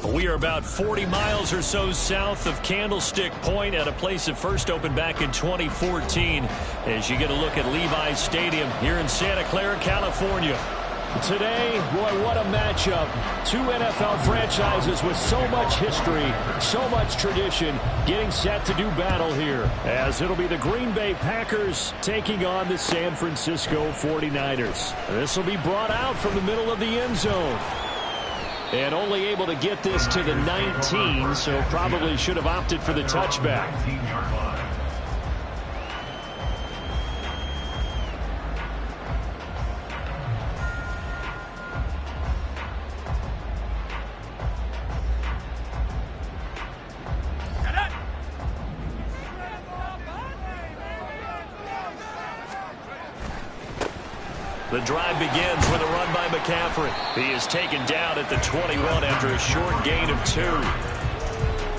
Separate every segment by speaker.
Speaker 1: We are about 40 miles or so south of Candlestick Point at a place that first opened back in 2014 as you get a look at Levi's Stadium here in Santa Clara, California. Today, boy, what a matchup. Two NFL franchises with so much history, so much tradition, getting set to do battle here. As it'll be the Green Bay Packers taking on the San Francisco 49ers. This will be brought out from the middle of the end zone. And only able to get this to the 19, so probably should have opted for the touchback. The drive begins with a run by McCaffrey. He is taken down at the 21 after a short gain of 2.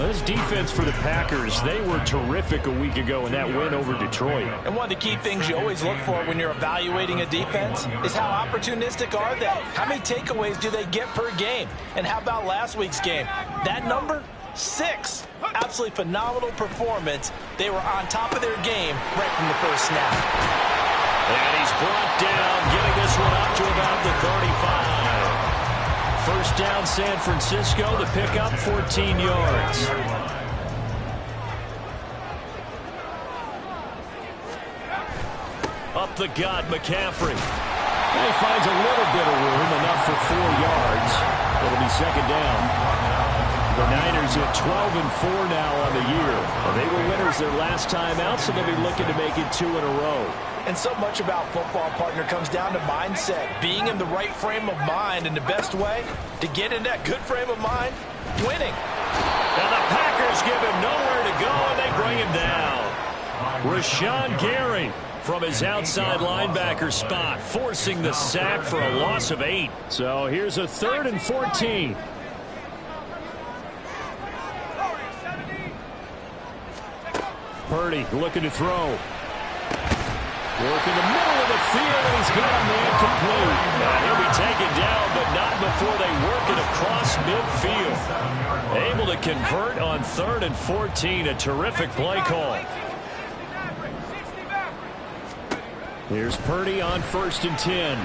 Speaker 1: This defense for the Packers, they were terrific a week ago in that win over Detroit.
Speaker 2: And one of the key things you always look for when you're evaluating a defense is how opportunistic are they? How many takeaways do they get per game? And how about last week's game? That number? 6. Absolutely phenomenal performance. They were on top of their game right from the first snap.
Speaker 1: And he's brought down, getting this one up to about the 35. First down, San Francisco. The pickup, 14 yards. Up the gut, McCaffrey. And he finds a little bit of room, enough for 4 yards. It'll be second down. The Niners at 12-4 now on the year. Well, they were winners their last time out, so they'll be looking to make it 2 in a row.
Speaker 2: And so much about football, partner, comes down to mindset. Being in the right frame of mind, and the best way to get in that good frame of mind, winning.
Speaker 1: And the Packers give him nowhere to go, and they bring him down. Rashawn Gary from his outside linebacker spot, forcing the sack for a loss of 8. So here's a 3rd and 14. Purdy looking to throw. Work in the middle of the field, and he's got a man complete. He'll be taken down, but not before they work it across midfield. Able to convert on 3rd and 14. A terrific play call. Here's Purdy on 1st and 10.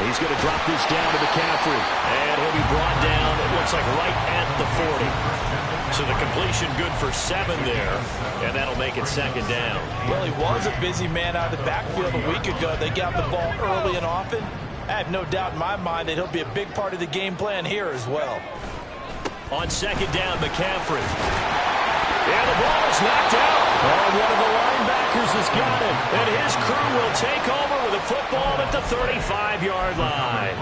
Speaker 1: He's going to drop this down to McCaffrey. And he'll be brought down, it looks like right at the 40. So the completion good for 7 there, and that'll make it second down.
Speaker 2: Well, he was a busy man out of the backfield a week ago. They got the ball early and often. I have no doubt in my mind that he'll be a big part of the game plan here as well.
Speaker 1: On second down, McCaffrey. And the ball is knocked out. Oh, one of the linebackers has got it. And his crew will take over with a football at the 35-yard line.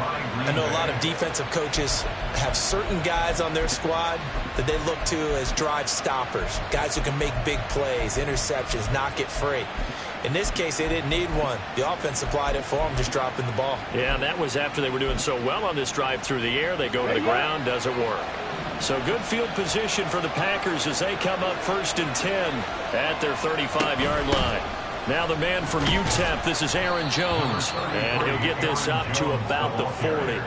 Speaker 2: I know a lot of defensive coaches have certain guys on their squad that they look to as drive stoppers, guys who can make big plays, interceptions, knock it free. In this case, they didn't need one. The offense supplied it for them, just dropping the ball.
Speaker 1: Yeah, and that was after they were doing so well on this drive through the air. They go to the ground, doesn't work. So good field position for the Packers as they come up 1st and 10 at their 35-yard line. Now the man from UTEP, this is Aaron Jones, and he'll get this up to about the 40.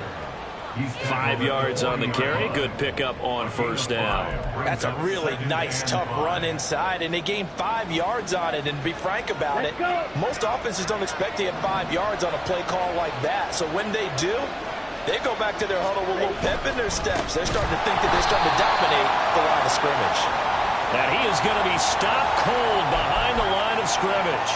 Speaker 1: 5 yards on the carry. Good pickup on 1st down.
Speaker 2: That's a really nice, tough run inside, and they gained 5 yards on it. And to be frank about it, most offenses don't expect to get 5 yards on a play call like that. So when they do, they go back to their huddle with a little pep in their steps. They're starting to think that they're starting to dominate the line of scrimmage.
Speaker 1: And he is going to be stopped cold behind the line of scrimmage.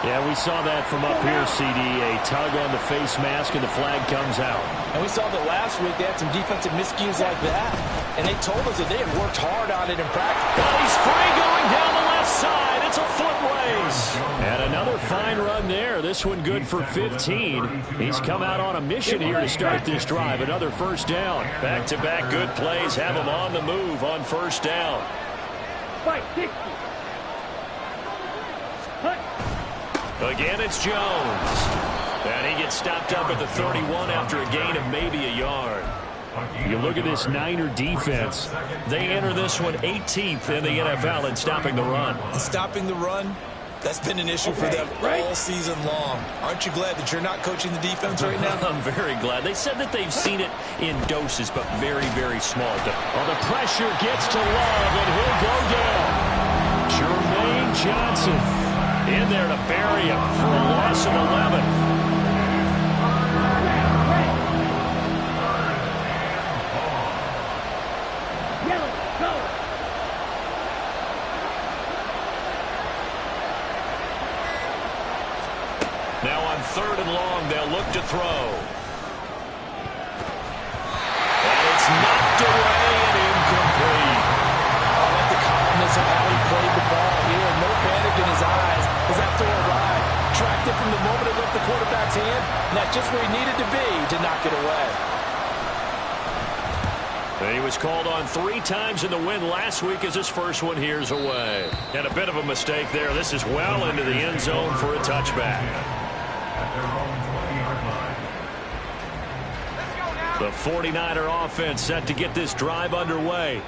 Speaker 1: Yeah, we saw that from up here, CD. A tug on the face mask, and the flag comes out.
Speaker 2: And we saw that last week. They had some defensive miscues like that. And they told us that they had worked hard on it in practice.
Speaker 1: Oh, he's free going down the left side. It's a foot race. And another fine run there. This one good for 15. He's come out on a mission here to start this drive. Another 1st down. Back-to-back good plays have him on the move on 1st down. Again, it's Jones. And he gets stopped up at the 31 after a gain of maybe a yard. You look at this Niner defense. They enter this one 18th in the NFL in stopping the run.
Speaker 2: Stopping the run, That's been an issue for them all season long. Aren't you glad that you're not coaching the defense right now?
Speaker 1: I'm very glad. They said that they've seen it in doses, but very, very small. Well, the pressure gets to Love, and he'll go down. Jermaine Johnson in there to bury him for a loss of 11. Now on 3rd and long, they'll look to throw. And it's knocked away and incomplete.
Speaker 2: I like the calmness of how he played the ball here. No panic in his eyes as that throw arrived. Tracked it from the moment it left the quarterback's hand, and that's just where he needed to be to knock it away.
Speaker 1: And he was called on 3 times in the win last week as his first one here's away. And a bit of a mistake there. This is well into the end zone for a touchback. The 49er offense set to get this drive underway.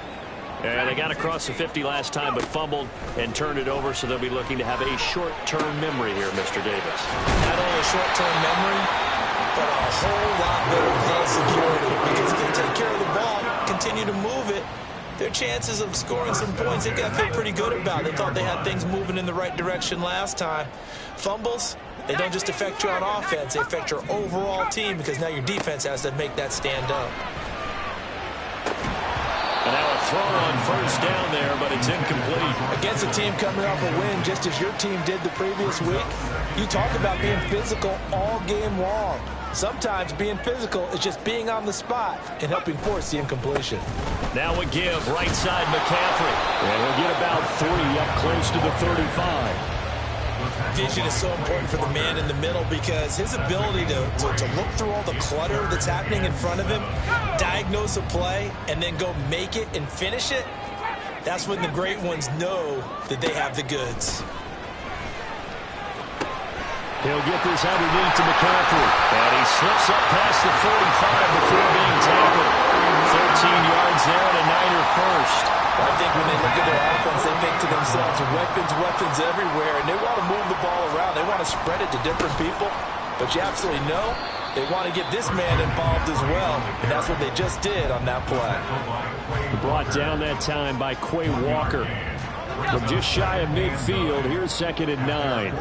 Speaker 1: And they got across the 50 last time but fumbled and turned it over, so they'll be looking to have a short-term memory here, Mr. Davis.
Speaker 2: Not only a short-term memory, but a whole lot better ball security. Because if they take care of the ball, continue to move it, their chances of scoring some points, they got to feel pretty good about. They thought they had things moving in the right direction last time. Fumbles, they don't just affect you on offense, they affect your overall team because now your defense has to make that stand up.
Speaker 1: And now a throw on 1st down there, but it's incomplete.
Speaker 2: Against a team coming off a win just as your team did the previous week, you talk about being physical all game long. Sometimes being physical is just being on the spot and helping force the incompletion.
Speaker 1: Now a give, right side McCaffrey. And he'll get about 3 up close to the 35.
Speaker 2: Vision is so important for the man in the middle because his ability to look through all the clutter that's happening in front of him, diagnose a play, and then go make it and finish it, that's when the great ones know that they have the goods.
Speaker 1: He'll get this underneath to McCaffrey. And he slips up past the 45 before being tackled. 13 yards there and a Niner first.
Speaker 2: I think when they look at their offense, they think to themselves, weapons everywhere, and they want to move the ball around. They want to spread it to different people. But you absolutely know they want to get this man involved as well, and that's what they just did on that play.
Speaker 1: Brought down that time by Quay Walker. From just shy of midfield, here's 2nd and 9.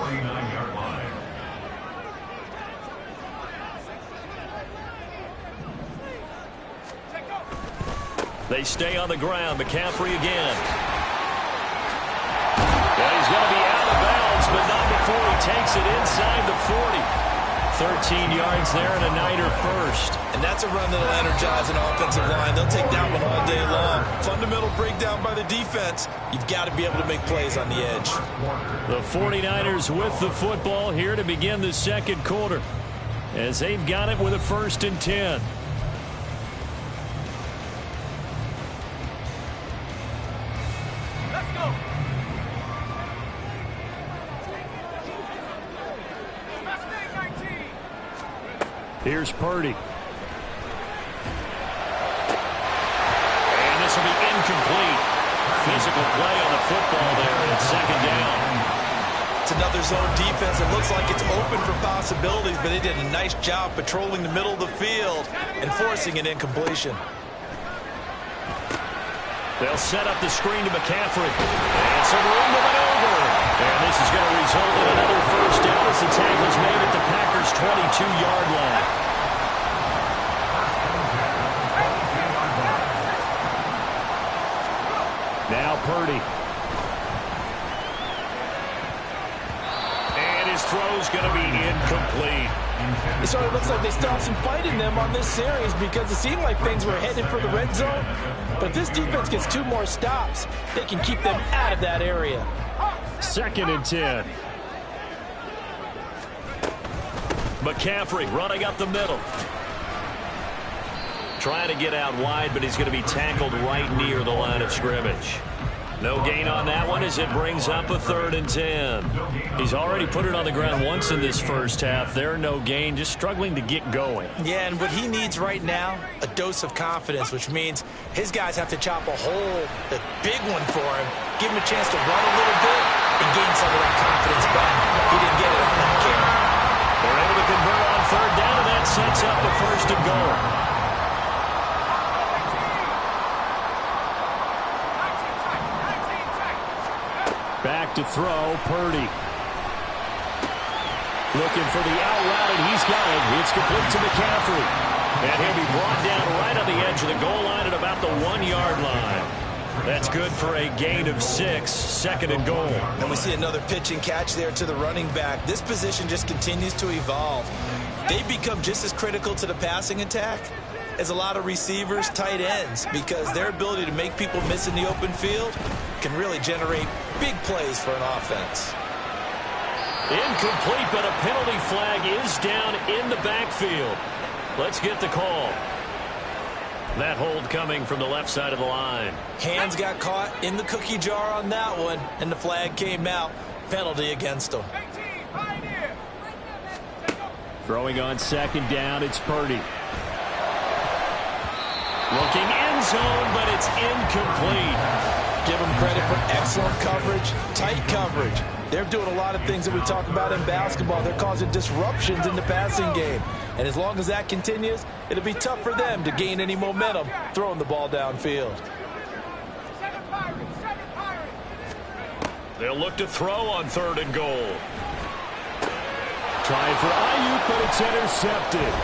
Speaker 1: They stay on the ground. McCaffrey again. And he's going to be out of bounds, but not before he takes it inside the 40. 13 yards there and a Niner first.
Speaker 2: And that's a run that'll energize an offensive line. They'll take that one all day long. Fundamental breakdown by the defense. You've got to be able to make plays on the edge.
Speaker 1: The 49ers with the football here to begin the 2nd quarter, as they've got it with a 1st and 10. Here's Purdy. And this will be incomplete. Physical play on the football there, and it's 2nd down.
Speaker 2: It's another zone defense. It looks like it's open for possibilities, but they did a nice job patrolling the middle of the field and forcing an incompletion.
Speaker 1: They'll set up the screen to McCaffrey. And some room to maneuver. And this is going to result in another 1st down as the tackle's made at the Packers' 22-yard line. Now Purdy. And his throw's going to be incomplete.
Speaker 2: It sort of looks like they still have some fight in them on this series because it seemed like things were headed for the red zone. But if this defense gets 2 more stops, they can keep them out of that area.
Speaker 1: 2nd and 10. McCaffrey running up the middle. Trying to get out wide, but he's going to be tackled right near the line of scrimmage. No gain on that one as it brings up a 3rd and 10. He's already put it on the ground once in this first half. There, no gain, just struggling to get going.
Speaker 2: Yeah, and what he needs right now, a dose of confidence, which means his guys have to chop a hole, a big one for him, give him a chance to run a little bit, and gain some of that confidence back. He didn't get it on that carry.
Speaker 1: They're able to convert on third down, and that sets up the first and goal. Back to throw, Purdy. Looking for the out route, and he's got it. It's complete to McCaffrey. And he'll be brought down right on the edge of the goal line at about the 1-yard line. That's good for a gain of 6, second and goal.
Speaker 2: And we see another pitch and catch there to the running back. This position just continues to evolve. They become just as critical to the passing attack as a lot of receivers, tight ends, because their ability to make people miss in the open field can really generate big plays for an offense.
Speaker 1: Incomplete, but a penalty flag is down in the backfield. Let's get the call. That hold coming from the left side of the line.
Speaker 2: Hands got caught in the cookie jar on that one, and the flag came out. Penalty against them.
Speaker 1: Throwing on second down, it's Purdy. Looking end zone, but it's incomplete.
Speaker 2: Give them credit for excellent coverage, tight coverage. They're doing a lot of things that we talk about in basketball. They're causing disruptions in the passing game. And as long as that continues, it'll be tough for them to gain any momentum throwing the ball downfield.
Speaker 1: They'll look to throw on third and goal. Trying for Ayuk, but it's intercepted.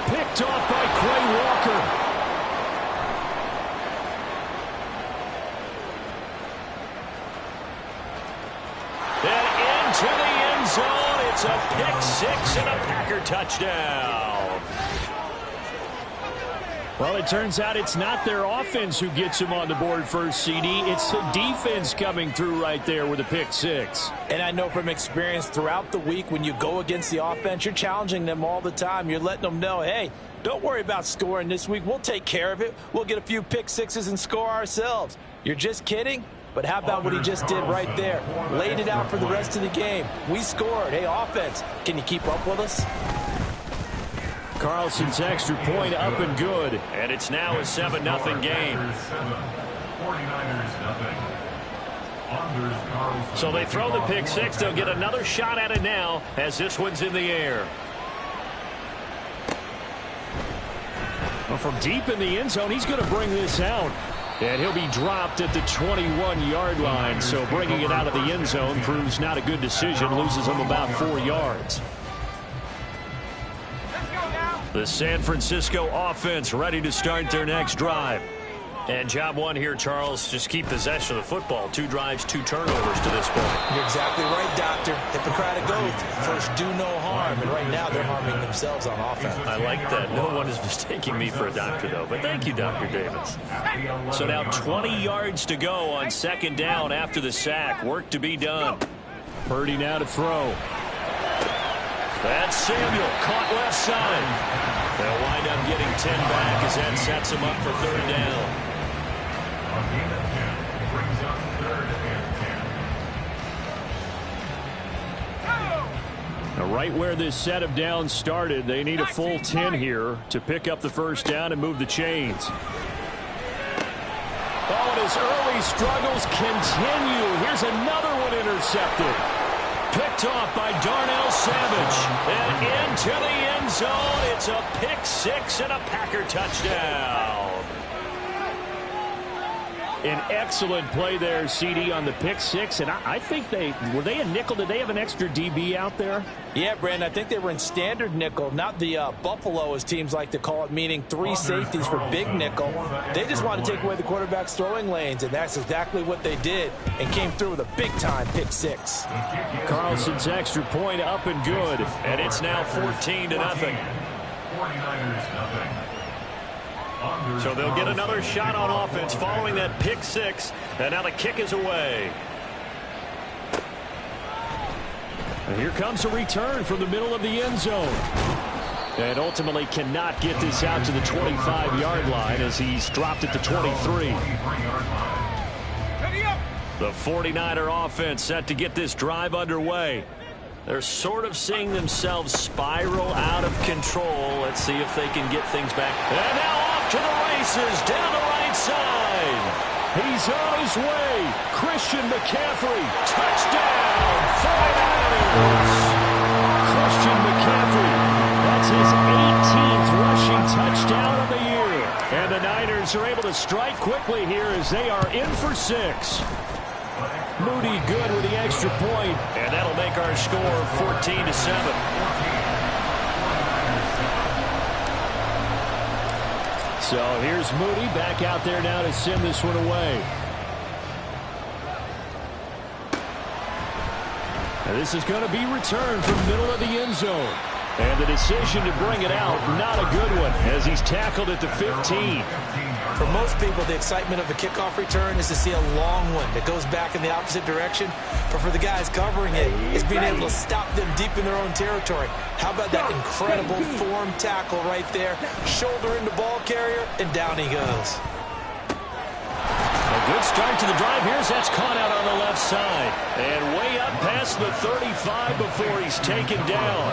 Speaker 1: Picked off by Quay Walker. To the end zone. It's a pick six and a Packer touchdown. Well, it turns out it's not their offense who gets him on the board first, CD. It's the defense coming through right there with a pick six.
Speaker 2: And I know from experience throughout the week, when you go against the offense, you're challenging them all the time. You're letting them know, hey, don't worry about scoring this week. We'll take care of it. We'll get a few pick sixes and score ourselves. You're just kidding? But how about what he just did right there? Laid it out for the rest of the game. We scored. Hey, offense, can you keep up with us?
Speaker 1: Carlson's extra point up and good. And it's now a 7-0 game. So they throw the pick six. They'll get another shot at it now as this one's in the air. Well, from deep in the end zone, he's going to bring this out. And he'll be dropped at the 21-yard line. So bringing it out of the end zone proves not a good decision. Loses him about 4 yards. The San Francisco offense ready to start their next drive. And job one here, Charles, just keep possession of the football. 2 drives, 2 turnovers to this point.
Speaker 2: You're exactly right, Doctor. Hippocratic oath. First, do no harm. And right now, they're harming themselves on offense.
Speaker 1: I like that. No one is mistaking me for a doctor, though. But thank you, Dr. Davis. So now 20 yards to go on second down after the sack. Work to be done. Purdy now to throw. That's Samuel. Caught left side. They'll wind up getting 10 back as that sets them up for third down. Now, right where this set of downs started, they need a full 10 here to pick up the first down and move the chains. Oh, and his early struggles continue. Here's another one intercepted. Picked off by Darnell Savage. And into the end zone. It's a pick six and a Packer touchdown. An excellent play there, CD, on the pick six. And I think were they a nickel? Did they have an extra DB out there?
Speaker 2: Yeah, Brandon, I think they were in standard nickel, not the Buffalo, as teams like to call it, meaning 3 safeties for big nickel. They just wanted to take away the quarterback's throwing lanes, and that's exactly what they did, and came through with a big-time pick six.
Speaker 1: Carlson's extra point up and good, and it's now 14-0.
Speaker 3: 49ers,
Speaker 1: So they'll get another shot on offense following that pick six, and now the kick is away. And here comes a return from the middle of the end zone. And ultimately cannot get this out to the 25-yard line as he's dropped at the 23. The 49er offense set to get this drive underway. They're sort of seeing themselves spiral out of control. Let's see if they can get things back. And now off to the races down the right side. He's on his way. Christian McCaffrey. Touchdown. 49ers. Christian McCaffrey. That's his 18th rushing touchdown of the year. And the Niners are able to strike quickly here as they are in for 6. Moody good with the extra point. And that'll make our score 14-7. So here's Moody back out there now to send this one away. And this is going to be returned from the middle of the end zone. And the decision to bring it out, not a good one, as he's tackled at the 15.
Speaker 2: For most people, the excitement of a kickoff return is to see a long one that goes back in the opposite direction. But for the guys covering it, it's being able to stop them deep in their own territory. How about that incredible form tackle right there? Shoulder into ball carrier, and down he goes.
Speaker 1: A good start to the drive here as that's caught out on the left side. And way up past the 35 before he's taken down.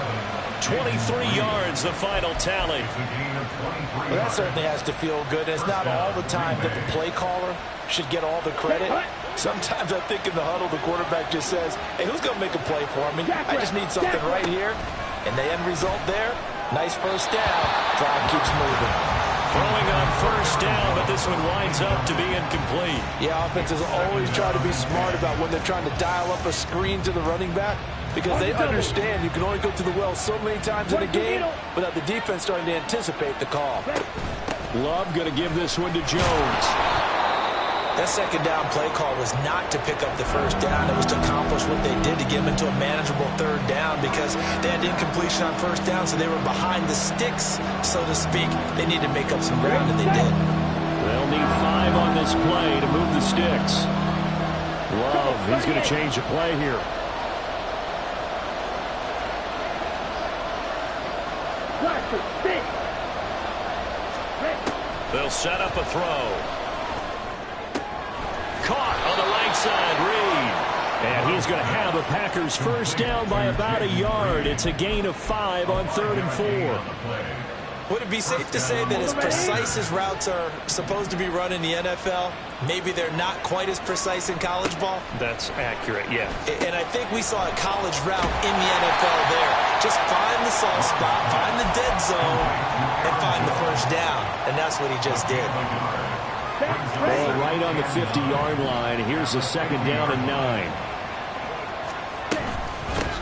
Speaker 1: 23 yards, the final tally.
Speaker 2: Well, that certainly has to feel good. It's not all the time that the play caller should get all the credit. Sometimes I think in the huddle, the quarterback just says, hey, who's going to make a play for me? I just need something right here. And the end result there, nice first down. Drive keeps moving.
Speaker 1: Throwing on first down, but this one winds up to be incomplete.
Speaker 2: Yeah, offenses always try to be smart about when they're trying to dial up a screen to the running back, because they understand you can only go to the well so many times in a game without the defense starting to anticipate the call.
Speaker 1: Love going to give this one to Jones.
Speaker 2: That second down play call was not to pick up the first down. It was to accomplish what they did to get them into a manageable third down, because they had incompletion on first down, so they were behind the sticks, so to speak. They needed to make up some ground, and they did.
Speaker 1: They'll need 5 on this play to move the sticks. Love, he's going to change the play here. They'll set up a throw. Caught on the right side, Reed. And he's going to have a Packers first down by about a yard. It's a gain of 5 on 3rd and 4.
Speaker 2: Would it be safe to say that as precise as routes are supposed to be run in the NFL, maybe they're not quite as precise in college ball?
Speaker 1: That's accurate, yeah.
Speaker 2: And I think we saw a college route in the NFL there. Just find the soft spot, find the dead zone, and find the first down. And that's what he just did.
Speaker 1: Ball right on the 50-yard line. Here's a second down and 9.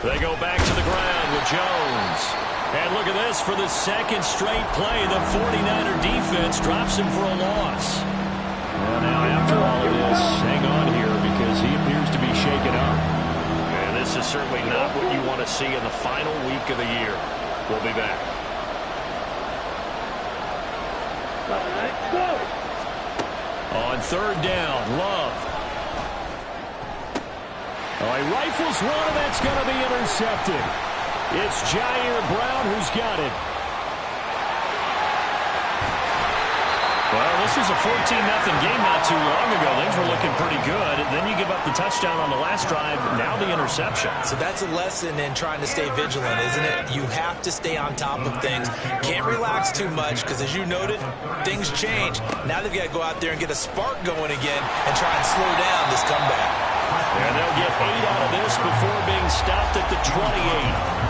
Speaker 1: They go back to the ground with Jones. And look at this for the second straight play. The 49er defense drops him for a loss. Well, now after all of this, hang on here because he appears to be shaken up. And this is certainly not what you want to see in the final week of the year. We'll be back. On 3rd down, Love. Oh, he rifles one, and that's going to be intercepted. It's Jair Brown who's got it. Well, this was a 14-0 game not too long ago. Things were looking pretty good. And then you give up the touchdown on the last drive. Now the interception.
Speaker 2: So that's a lesson in trying to stay vigilant, isn't it? You have to stay on top of things. Can't relax too much because, as you noted, things change. Now they've got to go out there and get a spark going again and try and slow down this comeback.
Speaker 1: And they'll get 8 out of this before being stopped at the 28.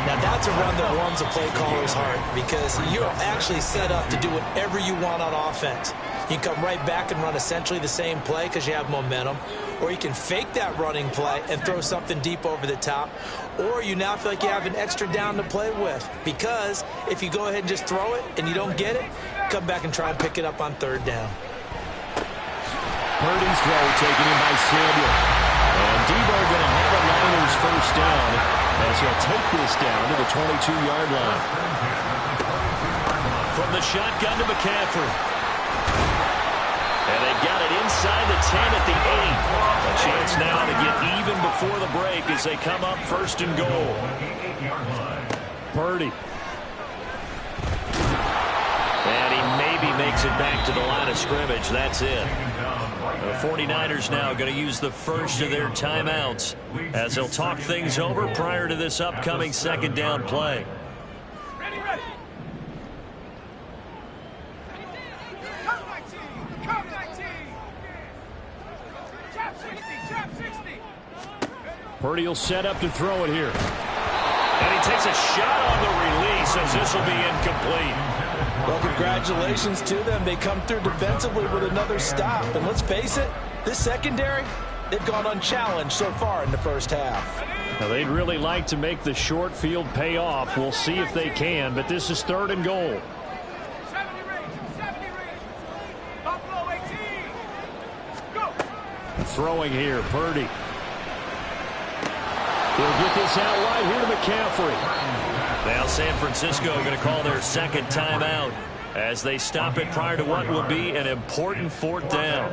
Speaker 2: Now, that's a run that warms a play caller's heart because you're actually set up to do whatever you want on offense. You can come right back and run essentially the same play because you have momentum, or you can fake that running play and throw something deep over the top, or you now feel like you have an extra down to play with because if you go ahead and just throw it and you don't get it, come back and try and pick it up on 3rd down.
Speaker 1: Purdy's throw taken in by Samuel. And Debo going to have a Niners first down as he'll take this down to the 22-yard line. From the shotgun to McCaffrey. And they've got it inside the 10 at the 8. A chance now to get even before the break as they come up 1st and goal. Purdy. And he maybe makes it back to the line of scrimmage. That's it. The 49ers now going to use the first of their timeouts as they'll talk things over prior to this upcoming 2nd down play. Purdy will set up to throw it here. And he takes a shot on the release as this will be incomplete.
Speaker 2: Well, congratulations to them. They come through defensively with another stop. And let's face it, this secondary, they've gone unchallenged so far in the first half.
Speaker 1: Now, they'd really like to make the short field pay off. We'll see if they can, but this is 3rd and goal. Throwing here, Purdy. He'll get this out wide here to McCaffrey. Now San Francisco going to call their second timeout as they stop it prior to what will be an important 4th down.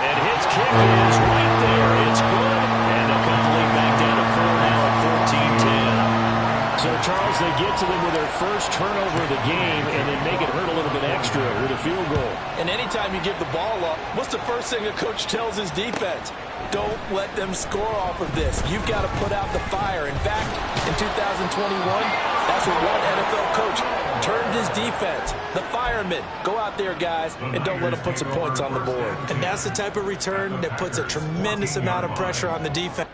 Speaker 1: And his kick is right there. It's good. And they'll cut the lead back down to 4 now at 14-10. So, Charles, they get to them with their first turnover of the game and then make it hurt a little bit extra with a field goal. And anytime you give the ball up, what's the first thing a coach tells his defense? Don't let them score off of this. You've got to put out the fire. In fact, in 2021, that's what one NFL coach turned his defense. The firemen. Go out there, guys, and don't let them put some points on the board. And that's the type of return that puts a tremendous amount of pressure on the defense.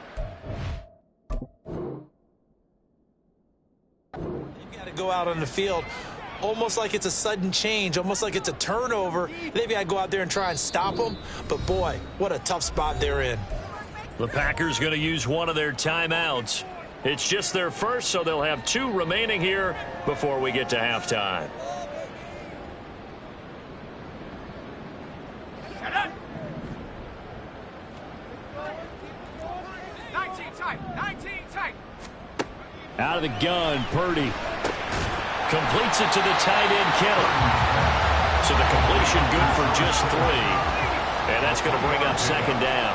Speaker 1: You've got to go out on the field almost like it's a sudden change, almost like it's a turnover. They've got to go out there and try and stop them. But, boy, what a tough spot they're in. The Packers going to use one of their timeouts. It's just their first, so they'll have 2 remaining here before we get to halftime. Out of the gun, Purdy. Completes it to the tight end, Kittle. So the completion good for just 3. And that's going to bring up 2nd down.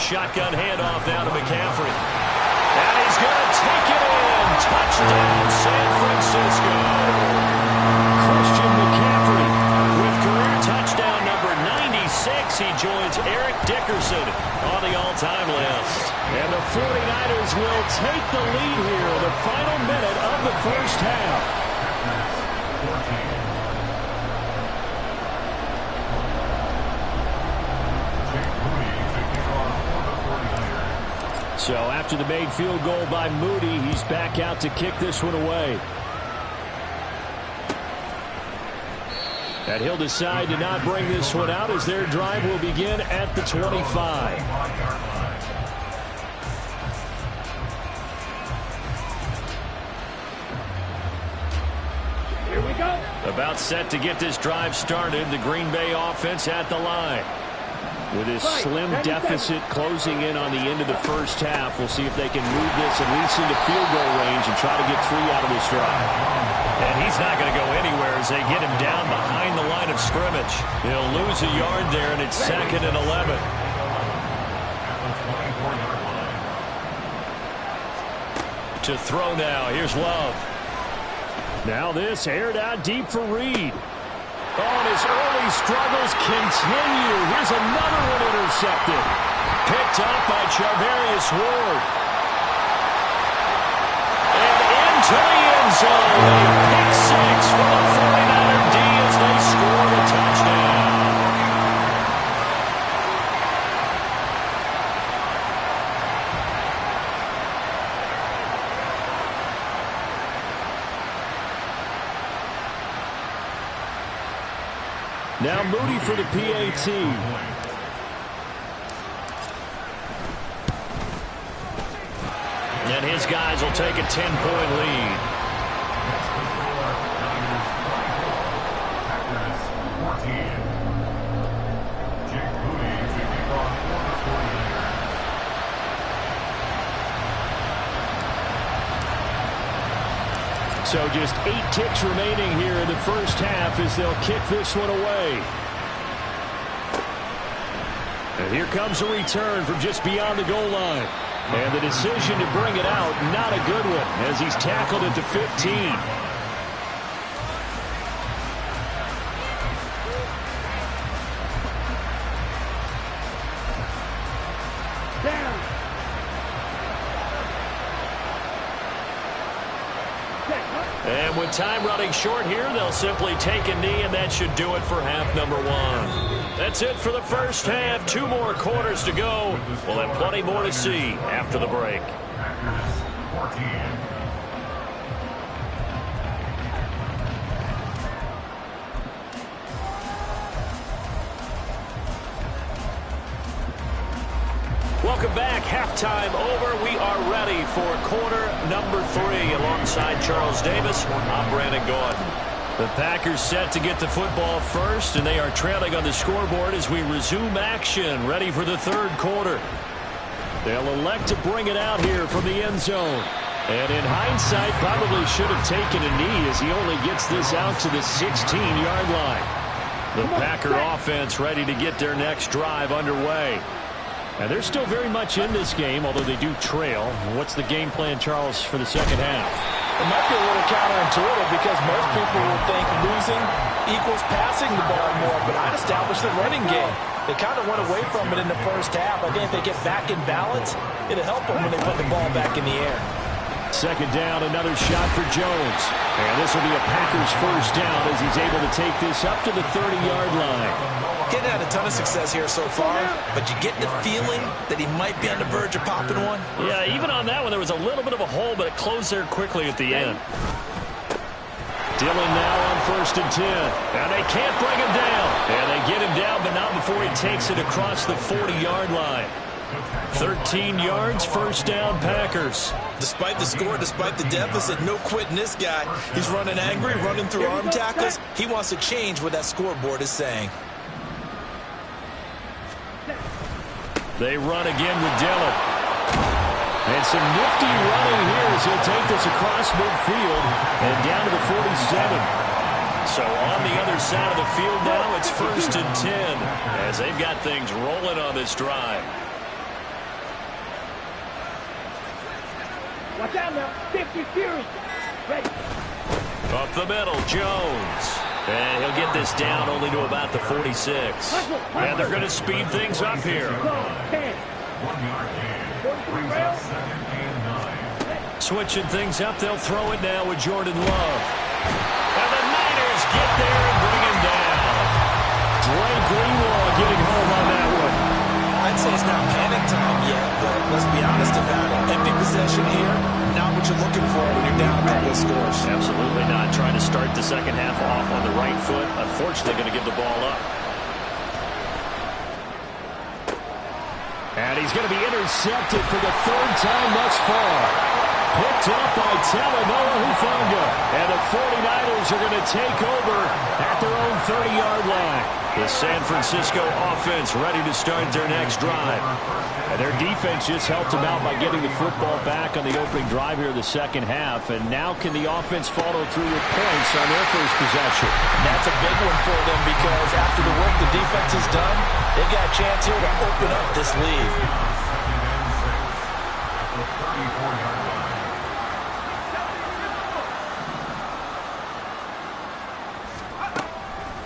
Speaker 1: Shotgun handoff down to McCaffrey. And he's going to take it in. Touchdown, San Francisco. Christian McCaffrey with career touchdown number 96. He joins Eric Dickerson on the all-time list. And the 49ers will take the lead here in the final minute of the first half. So after the made field goal by Moody, he's back out to kick this one away. And he'll decide to not bring this one out as their drive will begin at the 25. About set to get this drive started. The Green Bay offense at the line. With his slim deficit closing in on the end of the first half, we'll see if they can move this at least into field goal range and try to get 3 out of this drive. And he's not going to go anywhere as they get him down behind the line of scrimmage. He'll lose a yard there, and it's 2nd and 11. To throw now. Here's Love. Now this aired out deep for Reed. Oh, and his early struggles continue. Here's another one intercepted. Picked up by Charvarius Ward. And into the end zone. Pick 6 for the 49er D as they score the touchdown. Now Moody for the PAT. And his guys will take a 10-point lead. So just 8 ticks remaining here in the first half as they'll kick this one away. And here comes a return from just beyond the goal line. And the decision to bring it out, not a good one, as he's tackled at the 15. And with time running short here, they'll simply take a knee, and that should do it for half number one. That's it for the first half. 2 more quarters to go. We'll have plenty more to see after the break. Welcome back. Halftime over. We are ready for quarter number 3. Alongside Charles Davis, I'm Brandon Gordon. The Packers set to get the football first, and they are trailing on the scoreboard as we resume action, ready for the third quarter. They'll elect to bring it out here from the end zone. And in hindsight, probably should have taken a knee as he only gets this out to the 16-yard line. The Packer offense ready to get their next drive underway. And they're still very much in this game, although they do trail. What's the game plan, Charles, for the second half?
Speaker 2: It might be a little counterintuitive because most people will think losing equals passing the ball more, but I'd establish the running game. They kind of went away from it in the first half. I think if they get back in balance, it'll help them when they put the ball back in the air.
Speaker 1: Second down, another shot for Jones. And this will be a Packers first down as he's able to take this up to the 30-yard line.
Speaker 2: Getting had a ton of success here so far, but you get the feeling that he might be on the verge of popping one.
Speaker 1: Yeah, even on that one, there was a little bit of a hole, but it closed there quickly at the end. Dillon now on 1st and 10. And they can't bring him down. And they get him down, but not before he takes it across the 40-yard line. 13 yards, first down, Packers.
Speaker 2: Despite the score, despite the deficit, no quitting this guy. He's running angry, running through arm tackles. He wants to change what that scoreboard is saying.
Speaker 1: They run again with Dillon. And some nifty running here as he'll take this across midfield and down to the 47. So on the other side of the field now, it's 1st and 10 as they've got things rolling on this drive.
Speaker 3: Watch out now. 50 Fury. Ready.
Speaker 1: Up the middle, Jones. And he'll get this down only to about the 46. And they're going to speed things up here. Switching things up, they'll throw it now with Jordan Love. And the Niners get there and bring him down. Dre Greenlaw getting home on that one.
Speaker 2: I'd say it's not panic time yet, but let's be honest about it. Empty possession here, not what you're looking for when you're down a couple of scores.
Speaker 1: Absolutely not. Trying to start the second half off on the right foot. Unfortunately, going to give the ball up. And he's going to be intercepted for the 3rd time thus far. Picked up by Talanoa Hufanga. And the 49ers are going to take over at their own 30-yard line. The San Francisco offense ready to start their next drive. And their defense just helped them out by getting the football back on the opening drive here in the second half. And now can the offense follow through with points on their first possession?
Speaker 2: That's a big one for them because after the work the defense has done, they've got a chance here to open up this lead.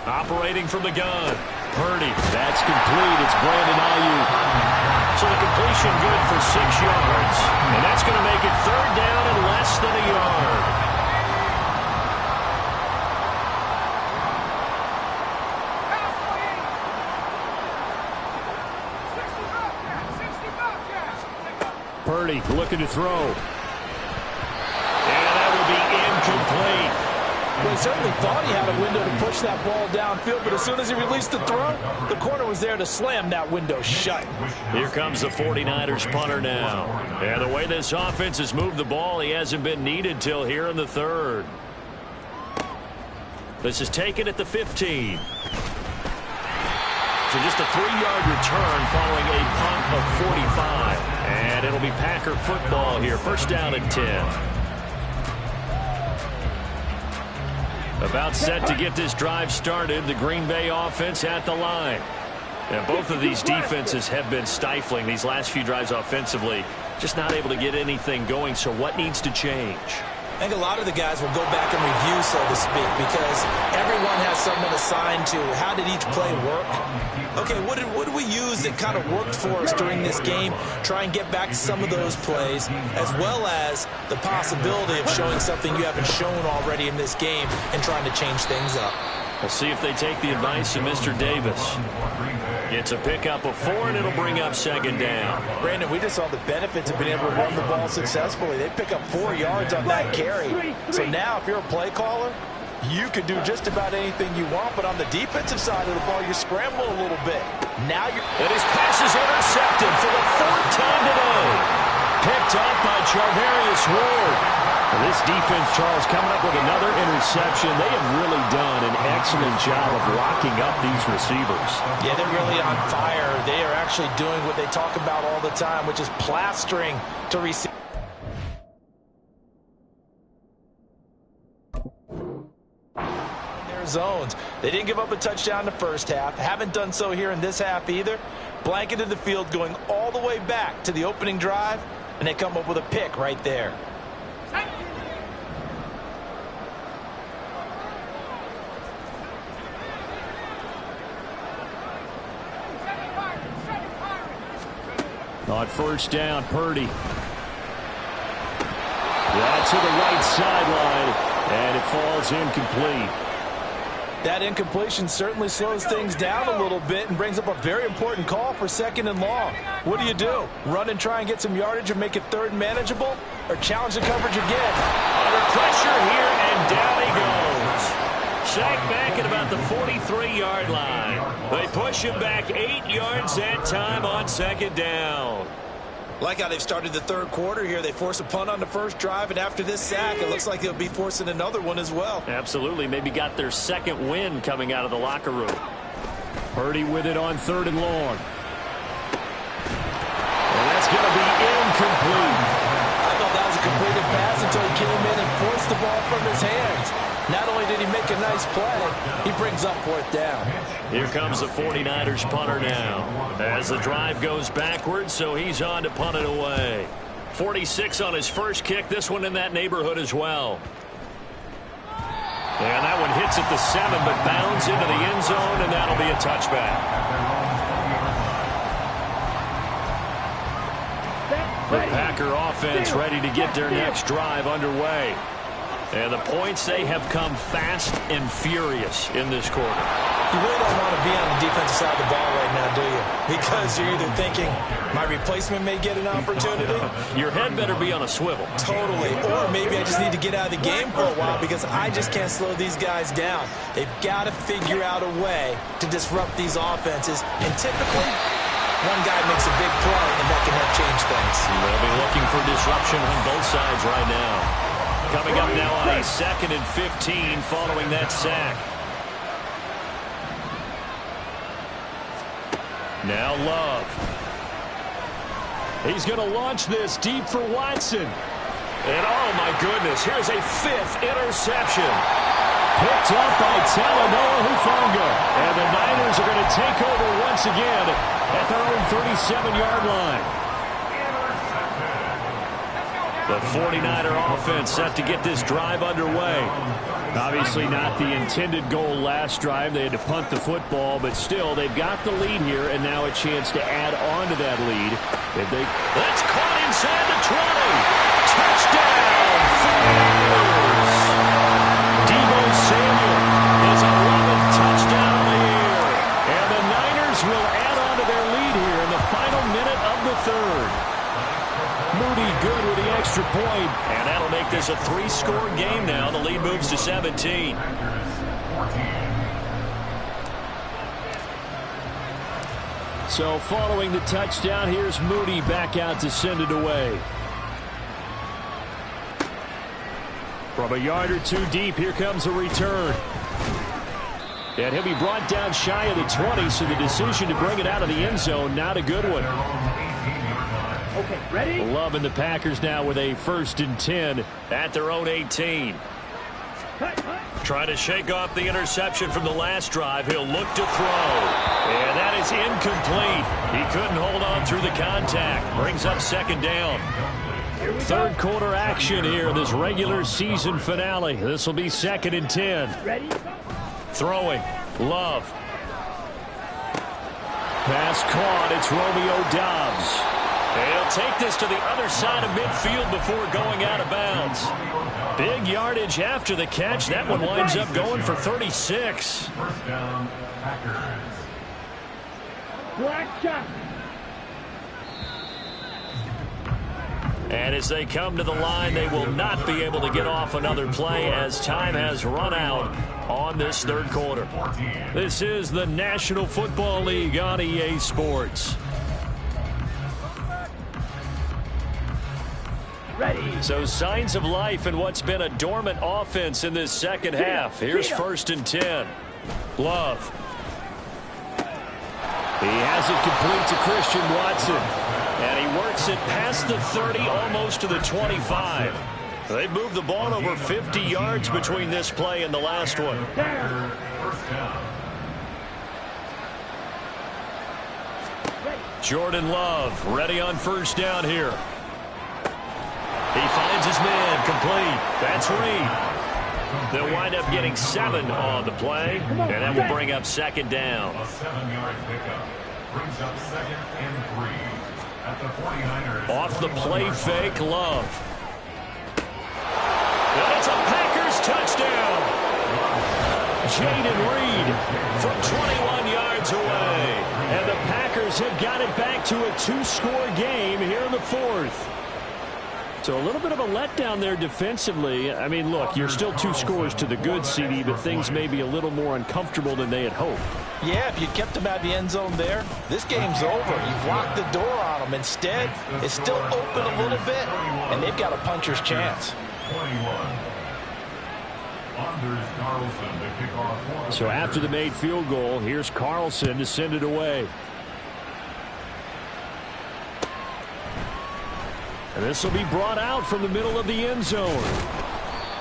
Speaker 1: Operating from the gun. Purdy. That's complete. It's Brandon Ayuk. So the completion good for 6 yards. And that's going to make it 3rd down and less than a yard. Purdy looking to throw. And that will be incomplete.
Speaker 2: Well, he certainly thought he had a window to push that ball downfield, but as soon as he released the throw, the corner was there to slam that window shut.
Speaker 1: Here comes the 49ers punter now. And the way this offense has moved the ball, he hasn't been needed till here in the 3rd. This is taken at the 15. So just a 3-yard return following a punt of 45. And it'll be Packer football here. First down and 10. About set to get this drive started, the Green Bay offense at the line. And both of these defenses have been stifling these last few drives offensively. Just not able to get anything going, so what needs to change?
Speaker 2: I think a lot of the guys will go back and review, so to speak, because everyone has someone assigned to how did each play work. Okay, what did we use that kind of worked for us during this game? Try and get back to some of those plays, as well as the possibility of showing something you haven't shown already in this game and trying to change things up.
Speaker 1: We'll see if they take the advice of Mr. Davis. It's a pickup of 4, and it'll bring up second down.
Speaker 2: Brandon, we just saw the benefits of being able to run the ball successfully. They pick up 4 yards on that carry. So now if you're a play caller, you can do just about anything you want, but on the defensive side of the ball, you're scrambling a little bit. Now you're...
Speaker 1: And his pass is intercepted for the 4th time today. Picked up by Charvarius Ward. This defense, Charles, coming up with another interception. They have really done an excellent job of locking up these receivers.
Speaker 2: Yeah, they're really on fire. They are actually doing what they talk about all the time, which is plastering to receive. Their zones. They didn't give up a touchdown in the first half. Haven't done so here in this half either. Blanketed the field going all the way back to the opening drive, and they come up with a pick right there.
Speaker 1: On first down, Purdy. Yeah, to the right sideline, and it falls incomplete.
Speaker 2: That incompletion certainly slows things down a little bit and brings up a very important call for 2nd and long. What do? Run and try and get some yardage and make it 3rd and manageable, or challenge the coverage again?
Speaker 1: Under pressure here, and down he goes. Sacked back at about the 43-yard line. They push him back 8 yards that time on 2nd down.
Speaker 2: Like how they've started the 3rd quarter here. They force a punt on the first drive, and after this sack, it looks like they'll be forcing another one as well.
Speaker 1: Absolutely. Maybe got their 2nd win coming out of the locker room. Purdy with it on 3rd and long. And that's going to be incomplete.
Speaker 2: I thought that was a completed pass until he came in and forced the ball from his hands. Not only did he make a nice play, he brings up 4th down.
Speaker 1: Here comes the 49ers punter now. As the drive goes backwards, so he's on to punt it away. 46 on his first kick. This one in that neighborhood as well. And that one hits at the 7, but bounds into the end zone, and that'll be a touchback. The Packer offense ready to get their next drive underway. And the points, they have come fast and furious in this quarter.
Speaker 2: You really don't want to be on the defensive side of the ball right now, do you? Because you're either thinking, my replacement may get an opportunity.
Speaker 1: Your head better be on a swivel.
Speaker 2: Totally. Or maybe I just need to get out of the game for a while because I just can't slow these guys down. They've got to figure out a way to disrupt these offenses. And typically, one guy makes a big play, and that can help change things.
Speaker 1: They'll be looking for disruption on both sides right now. Coming up now on a 2nd and 15 following that sack. Now Love. He's going to launch this deep for Watson. And oh my goodness, here's a 5th interception. Picked up by Talanoa Hufanga. And the Niners are going to take over once again at their own 37-yard line. The 49er offense set to get this drive underway. Obviously not the intended goal last drive. They had to punt the football, but still, they've got the lead here, and now a chance to add on to that lead. That's caught inside the 20. Touchdown, 49ers. Deebo Samuel is 11th touchdown of the year. And the Niners will add on to their lead here in the final minute of the 3rd. Moody good with the extra point, and that'll make this a 3-score game now. The lead moves to 17. So following the touchdown, here's Moody back out to send it away. From a yard or 2 deep, here comes a return. And he'll be brought down shy of the 20, so the decision to bring it out of the end zone, not a good one.
Speaker 3: Okay, ready?
Speaker 1: Love and the Packers now with a 1st and 10 at their own 18. Trying to shake off the interception from the last drive. He'll look to throw. And that is incomplete. He couldn't hold on through the contact. Brings up 2nd down. Third quarter action here, this regular season finale. This will be 2nd and 10.
Speaker 3: Ready?
Speaker 1: Throwing. Love. Pass caught. It's Romeo Doubs. He'll take this to the other side of midfield before going out of bounds. Big yardage after the catch. That one winds up going for 36.
Speaker 3: First down, Packers. Black shot.
Speaker 1: And as they come to the line, they will not be able to get off another play as time has run out on this third quarter. This is the National Football League on EA Sports.
Speaker 3: Ready.
Speaker 1: So signs of life in what's been a dormant offense in this second half. Here's 1st and 10. Love. He has it complete to Christian Watson. And he works it past the 30, almost to the 25. They moved the ball over 50 yards between this play and the last one.
Speaker 3: First down.
Speaker 1: Jordan Love ready on first down here. He finds his man complete. That's Reed. They'll wind up getting 7 on the play, and that will bring up 2nd down.
Speaker 3: A 7-yard pickup brings up 2nd and 3. At the 49ers.
Speaker 1: Off the play fake, Love. And it's a Packers touchdown. Jaden Reed from 21 yards away. And the Packers have got it back to a 2-score game here in the 4th. So a little bit of a letdown there defensively. I mean, look, you're still 2 scores to the good, CD, but things may be a little more uncomfortable than they had hoped.
Speaker 2: Yeah, if you kept them out of the end zone there, this game's over. You've locked the door on them. Instead, it's still open a little bit, and they've got a puncher's chance.
Speaker 3: 21. Anders Carlson to kick off.
Speaker 1: So after the made field goal, here's Carlson to send it away. And this will be brought out from the middle of the end zone.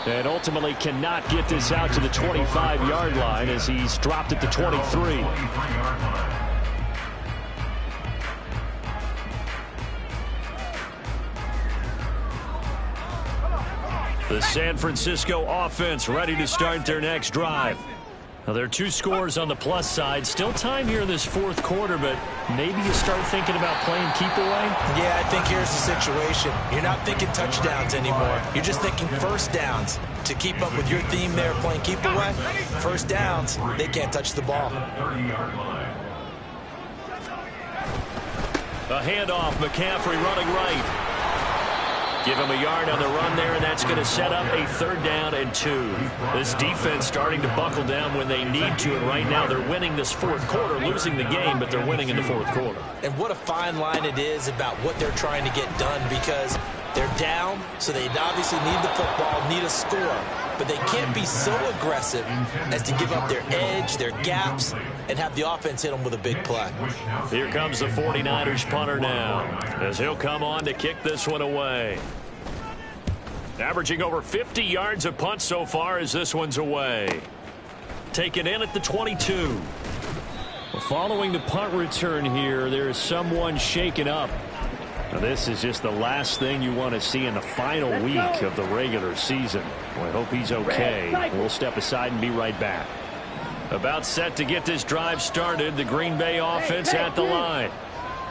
Speaker 1: And ultimately cannot get this out to the 25-yard line as he's dropped at the 23. The San Francisco offense ready to start their next drive. Now, there are 2 scores on the plus side. Still time here in this 4th quarter, but maybe you start thinking about playing keep away?
Speaker 2: Yeah, I think here's the situation. You're not thinking touchdowns anymore. You're just thinking first downs. To keep up with your theme there, playing keep away, first downs, they can't touch the ball.
Speaker 1: A handoff, McCaffrey running right. Give him a yard on the run there, and that's going to set up a 3rd down and 2. This defense starting to buckle down when they need to, and right now they're winning this 4th quarter, losing the game, but they're winning in the 4th quarter.
Speaker 2: And what a fine line it is about what they're trying to get done, because they're down, so they obviously need the football, need a score. But they can't be so aggressive as to give up their edge, their gaps, and have the offense hit them with a big play.
Speaker 1: Here comes the 49ers punter now, as he'll come on to kick this one away. Averaging over 50 yards a punt so far as this one's away. Taken in at the 22. Well, following the punt return here, there is someone shaken up. Now, this is just the last thing you want to see in the final week of the regular season. Well, I hope he's okay. We'll step aside and be right back. About set to get this drive started, the Green Bay offense at the line.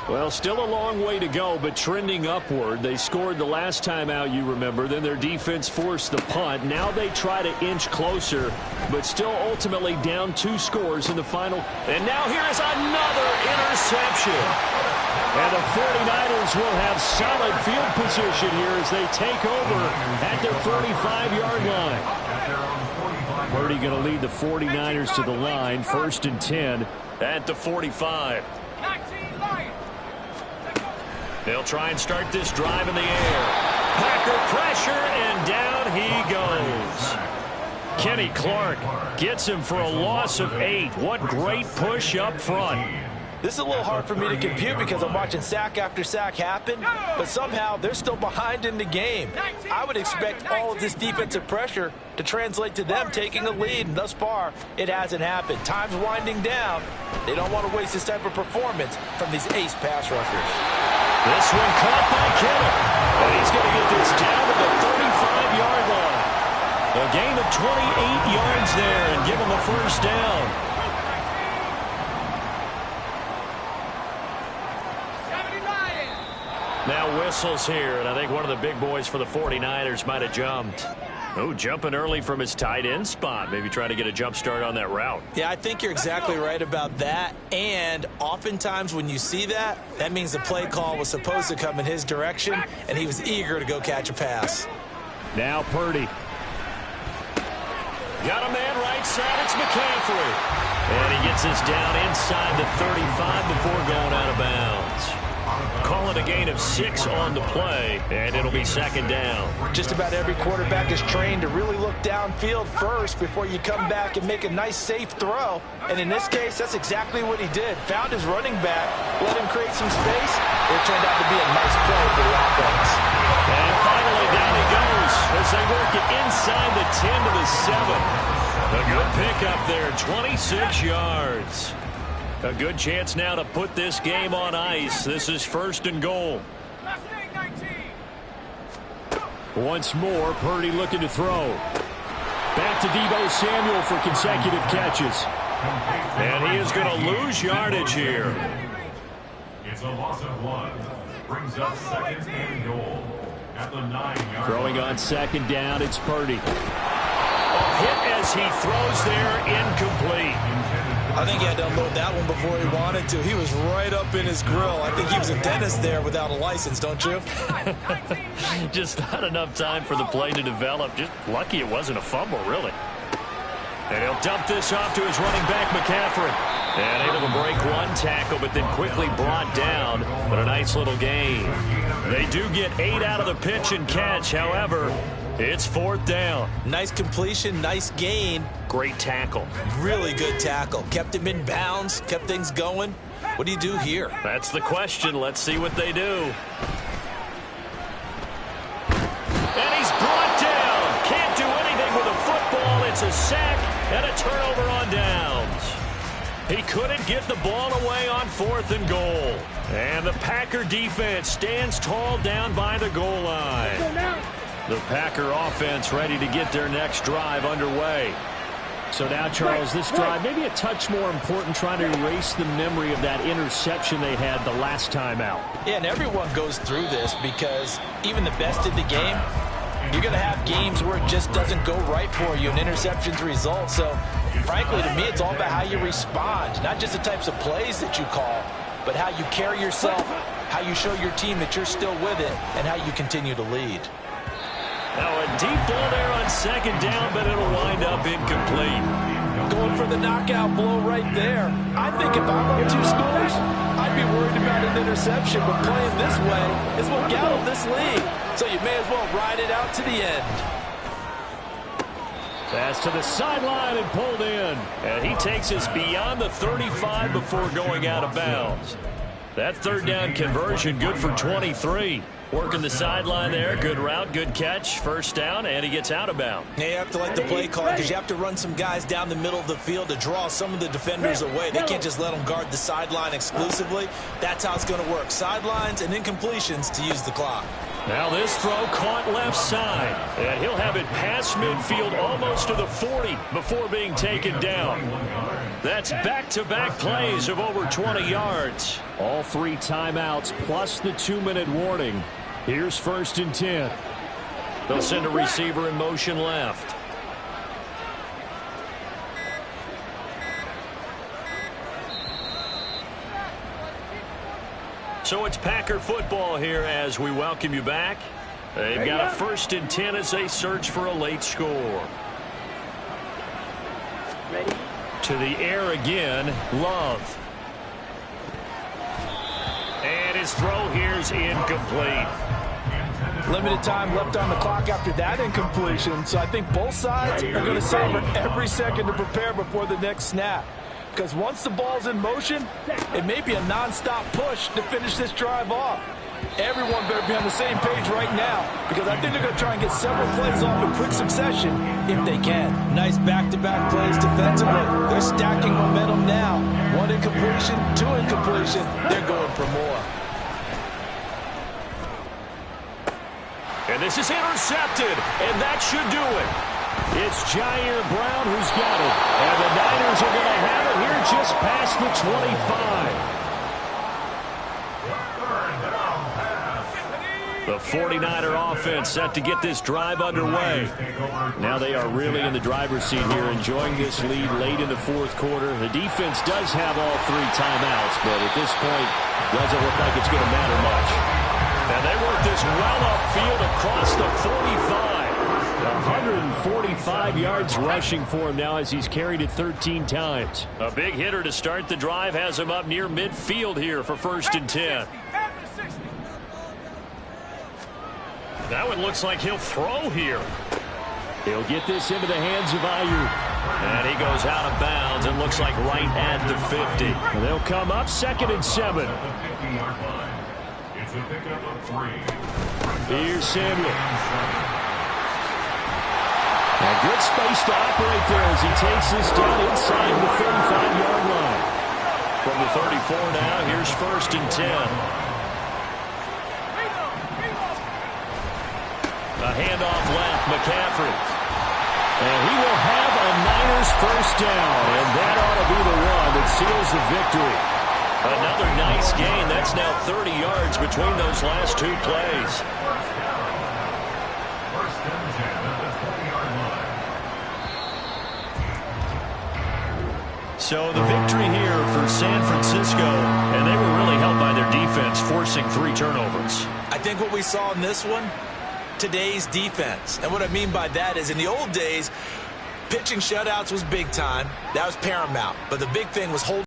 Speaker 1: Well, still a long way to go, but trending upward. They scored the last time out, you remember. Then their defense forced the punt. Now they try to inch closer, but still ultimately down 2 scores in the final. And now here is another interception. And the 49ers will have solid field position here as they take over at their 45-yard line. Purdy going to lead the 49ers to the line, 1st and 10 at the 45. They'll try and start this drive in the air. Packer pressure, and down he goes. Kenny Clark gets him for a loss of 8. What great push up front.
Speaker 2: This is a little hard for me to compute because I'm watching sack after sack happen, but somehow they're still behind in the game. I would expect all of this defensive pressure to translate to them taking a lead, and thus far, it hasn't happened. Time's winding down. They don't want to waste this type of performance from these ace pass rushers.
Speaker 1: This one caught by Kittle. And he's going to get this down to the 35-yard line. A gain of 28 yards there and give him the first down. Now whistles here, and I think one of the big boys for the 49ers might have jumped. Oh, jumping early from his tight end spot. Maybe trying to get a jump start on that route.
Speaker 2: Yeah, I think you're exactly right about that. And oftentimes when you see that, that means the play call was supposed to come in his direction, and he was eager to go catch a pass.
Speaker 1: Now Purdy. Got a man right side. It's McCaffrey. And he gets this down inside the 35 before going out of bounds. Call it a gain of 6 on the play, and it'll be second down.
Speaker 2: Just about every quarterback is trained to really look downfield first before you come back and make a nice, safe throw. And in this case, that's exactly what he did. Found his running back, let him create some space. It turned out to be a nice play for the offense.
Speaker 1: And finally, down he goes as they work it inside the 10 to the 7. A good pickup there, 26 yards. A good chance now to put this game on ice. This is first and goal. Once more, Purdy looking to throw. Back to Deebo Samuel for consecutive catches. And he is going to lose yardage here.
Speaker 3: It's a loss of 1. Brings up second and goal at the 9-yard.
Speaker 1: Throwing on second down, it's Purdy. A hit as he throws there, incomplete.
Speaker 2: I think he had to unload that one before he wanted to. He was right up in his grill. I think he was a dentist there without a license, don't you?
Speaker 1: Just not enough time for the play to develop. Just lucky it wasn't a fumble, really. And he'll dump this off to his running back, McCaffrey. And able to break one tackle, but then quickly brought down. But a nice little gain. They do get 8 out of the pitch and catch. However, it's fourth down.
Speaker 2: Nice completion, nice gain.
Speaker 1: Great tackle.
Speaker 2: Really good tackle. Kept him in bounds, kept things going. What do you do here?
Speaker 1: That's the question. Let's see what they do. And he's brought down. Can't do anything with a football. It's a sack and a turnover on downs. He couldn't get the ball away on fourth and goal. And the Packer defense stands tall down by the goal line. The Packer offense ready to get their next drive underway. So now, Charles, this drive maybe a touch more important, trying to erase the memory of that interception they had the last time out.
Speaker 2: Yeah, and everyone goes through this because even the best in the game, you're going to have games where it just doesn't go right for you, and interceptions result. So, frankly, to me, it's all about how you respond, not just the types of plays that you call, but how you carry yourself, how you show your team that you're still with it, and how you continue to lead.
Speaker 1: Now a deep ball there on second down, but it'll wind up incomplete.
Speaker 2: Going for the knockout blow right there. I think if I'm up 2 scores, I'd be worried about an interception, but playing this way is what got him this lead. So you may as well ride it out to the end.
Speaker 1: Pass to the sideline and pulled in. And he takes us beyond the 35 before going out of bounds. That third down conversion good for 23. Working the sideline there. Good route, good catch. First down, and he gets out of bounds.
Speaker 2: Now you have to like the play call because you have to run some guys down the middle of the field to draw some of the defenders away. They can't just let them guard the sideline exclusively. That's how it's going to work. Sidelines and incompletions to use the clock.
Speaker 1: Now this throw caught left side. And he'll have it past midfield almost to the 40 before being taken down. That's back-to-back plays of over 20 yards. All 3 timeouts plus the 2-minute warning. Here's first and 10. They'll send a receiver in motion left. So it's Packer football here as we welcome you back. They've got a first and 10 as they search for a late score.
Speaker 4: Ready?
Speaker 1: To the air again, Love. And his throw here's incomplete.
Speaker 2: Limited time left on the clock after that incompletion, so I think both sides are going to savor every second to prepare before the next snap. Because once the ball's in motion, it may be a non-stop push to finish this drive off. Everyone better be on the same page right now, because I think they're going to try and get several plays off in quick succession if they can. Nice back-to-back plays defensively. They're stacking momentum now. 1 incompletion, 2 incompletion. They're going for more.
Speaker 1: And this is intercepted, and that should do it. It's Jair Brown who's got it. And the Niners are going to have it here just past the 25. The 49er offense set to get this drive underway. Now they are really in the driver's seat here, enjoying this lead late in the fourth quarter. The defense does have all 3 timeouts, but at this point, doesn't look like it's going to matter much. And they work this well upfield across the 45. 145 yards rushing for him now as he's carried it 13 times. A big hitter to start the drive has him up near midfield here for 1st and 10. That one looks like he'll throw here. He'll get this into the hands of Ayuk. And he goes out of bounds. It looks like right at the 50. And they'll come up 2nd and 7.
Speaker 3: It's a pickup of 3.
Speaker 1: Here's Samuel. And good space to operate there as he takes this down inside the 35-yard line. From the 34 now, here's 1st and 10. A handoff left, McCaffrey. And he will have a Niners 1st down. And that ought to be the one that seals the victory. Another nice gain. That's now 30 yards between those last 2 plays.
Speaker 3: First and 10 at the 20-yard line.
Speaker 1: So the victory here for San Francisco. And they were really helped by their defense, forcing 3 turnovers.
Speaker 2: I think what we saw in this one, today's defense. And what I mean by that is in the old days, pitching shutouts was big time. That was paramount. But the big thing was holding